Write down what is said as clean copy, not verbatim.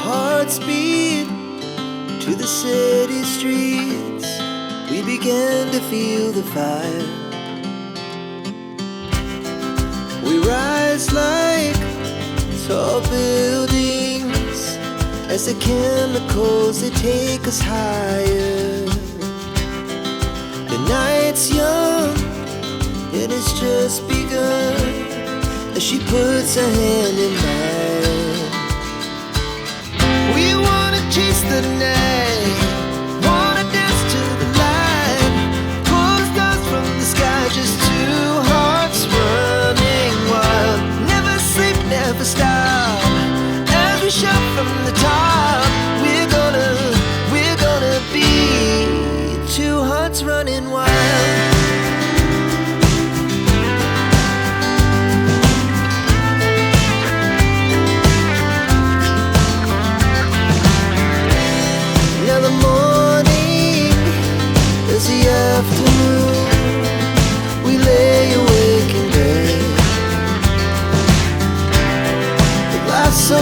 hearts beat to the city streets. We began to feel the fire. We rise like tall buildings as the chemicals, they take us higher. The night's young and it's just begun as she puts her hand in mine. We wanna chase the night, wanna dance to the light, pull the stars from the sky, just two hearts running wild. Never sleep, never stop, as we shout from the top. We're gonna be two hearts running wild. Now the morning is the afternoon. We lay awake in bed, the glass so